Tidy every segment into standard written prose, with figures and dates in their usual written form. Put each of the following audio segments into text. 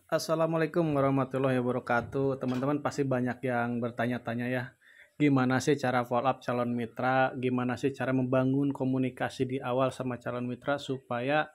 Assalamualaikum warahmatullahi wabarakatuh. Teman-teman pasti banyak yang bertanya-tanya ya, gimana sih cara follow up calon mitra? Gimana sih cara membangun komunikasi di awal sama calon mitra supaya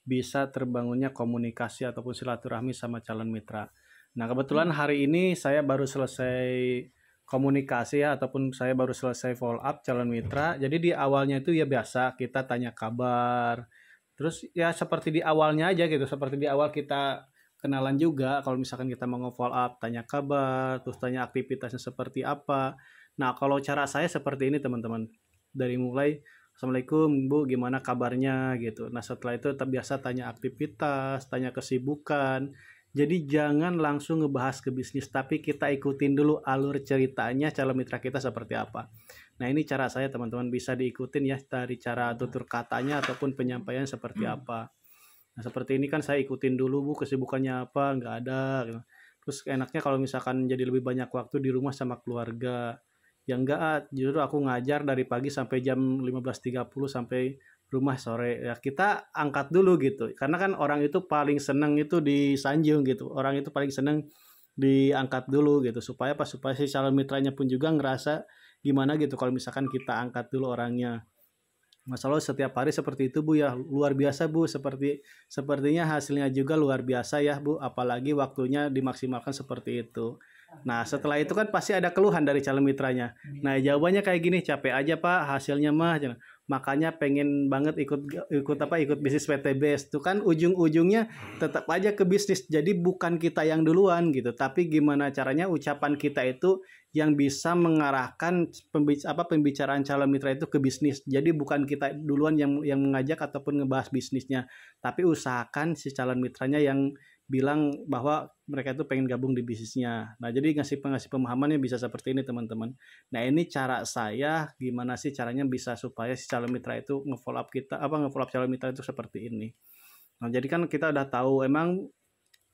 bisa terbangunnya komunikasi ataupun silaturahmi sama calon mitra. Nah, kebetulan hari ini saya baru selesai komunikasi ya ataupun saya baru selesai follow up calon mitra. Jadi di awalnya itu ya biasa kita tanya kabar. Terus ya seperti di awalnya aja gitu, seperti di awal kita kenalan juga kalau misalkan kita mau nge-follow up, tanya kabar, terus tanya aktivitasnya seperti apa. Nah, kalau cara saya seperti ini teman-teman. Dari mulai Assalamualaikum Bu, gimana kabarnya gitu. Nah setelah itu biasa tanya aktivitas, tanya kesibukan. Jadi jangan langsung ngebahas ke bisnis, tapi kita ikutin dulu alur ceritanya calon mitra kita seperti apa. Nah ini cara saya teman-teman bisa diikutin ya dari cara tutur katanya ataupun penyampaian seperti apa. Nah seperti ini kan saya ikutin dulu Bu kesibukannya apa, nggak ada. Gitu. Terus enaknya kalau misalkan jadi lebih banyak waktu di rumah sama keluarga. Ya enggak, justru aku ngajar dari pagi sampai jam 15.30 sampai rumah sore. Ya kita angkat dulu gitu. Karena kan orang itu paling seneng itu disanjung gitu. Orang itu paling seneng diangkat dulu gitu. Supaya apa? Supaya si calon mitranya pun juga ngerasa gimana gitu kalau misalkan kita angkat dulu orangnya. Masalah setiap hari seperti itu Bu ya, luar biasa Bu, sepertinya hasilnya juga luar biasa ya Bu, apalagi waktunya dimaksimalkan seperti itu. Nah, setelah itu kan pasti ada keluhan dari calon mitranya. Nah, jawabannya kayak gini, capek aja Pak, hasilnya mah. Makanya pengen banget ikut bisnis PTBS. Itu kan ujung-ujungnya tetap aja ke bisnis. Jadi bukan kita yang duluan gitu, tapi gimana caranya ucapan kita itu yang bisa mengarahkan pembicaraan calon mitra itu ke bisnis. Jadi bukan kita duluan yang mengajak ataupun ngebahas bisnisnya, tapi usahakan si calon mitranya yang bilang bahwa mereka itu pengen gabung di bisnisnya. Nah, jadi ngasih pemahamannya bisa seperti ini teman-teman. Nah, ini cara saya gimana sih caranya bisa supaya si calon mitra itu nge-follow up nge-follow up calon mitra itu seperti ini. Nah, jadi kan kita udah tahu emang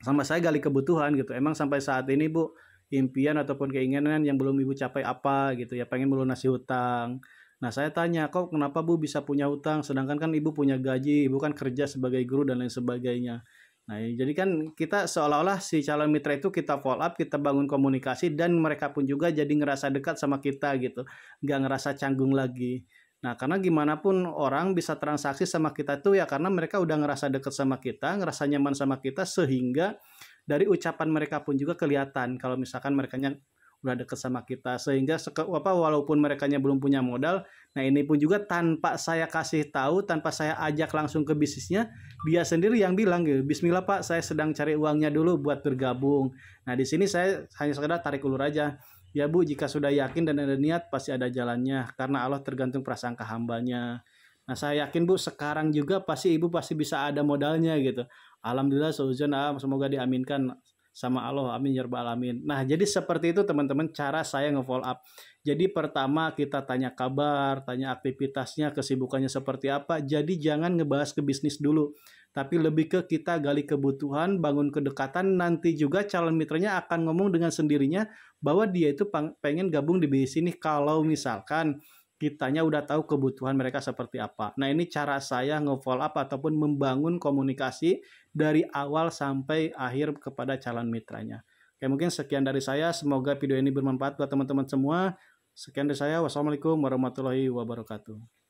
sama saya gali kebutuhan gitu. Emang sampai saat ini Bu, impian ataupun keinginan yang belum Ibu capai apa gitu ya, pengen melunasi hutang. Nah, saya tanya, kok kenapa Bu bisa punya hutang sedangkan kan Ibu punya gaji, Ibu kan kerja sebagai guru dan lain sebagainya. Nah, jadi kan kita seolah-olah si calon mitra itu kita follow up, kita bangun komunikasi dan mereka pun juga jadi ngerasa dekat sama kita gitu. Nggak ngerasa canggung lagi. Nah, karena gimana pun orang bisa transaksi sama kita tuh ya karena mereka udah ngerasa dekat sama kita, ngerasa nyaman sama kita sehingga dari ucapan mereka pun juga kelihatan kalau misalkan merekanya udah deket sama kita sehingga walaupun merekanya belum punya modal, nah ini pun juga tanpa saya kasih tahu, tanpa saya ajak langsung ke bisnisnya, dia sendiri yang bilang gitu, Bismillah Pak, saya sedang cari uangnya dulu buat bergabung. Nah di sini saya hanya sekedar tarik ulur aja. Ya Bu, jika sudah yakin dan ada niat pasti ada jalannya karena Allah tergantung prasangka hambanya. Nah saya yakin Bu sekarang juga pasti Ibu pasti bisa ada modalnya gitu. Alhamdulillah seuzon semoga diaminkan sama Allah, amin ya rabbal alamin. Nah jadi seperti itu teman-teman cara saya nge-follow up. Jadi pertama kita tanya kabar, tanya aktivitasnya, kesibukannya seperti apa. Jadi jangan ngebahas ke bisnis dulu, tapi lebih ke kita gali kebutuhan, bangun kedekatan. Nanti juga calon mitranya akan ngomong dengan sendirinya bahwa dia itu pengen gabung di bisnis ini kalau misalkan kitanya udah tahu kebutuhan mereka seperti apa. Nah ini cara saya nge-follow up ataupun membangun komunikasi dari awal sampai akhir kepada calon mitranya. Oke, mungkin sekian dari saya. Semoga video ini bermanfaat buat teman-teman semua. Sekian dari saya. Wassalamualaikum warahmatullahi wabarakatuh.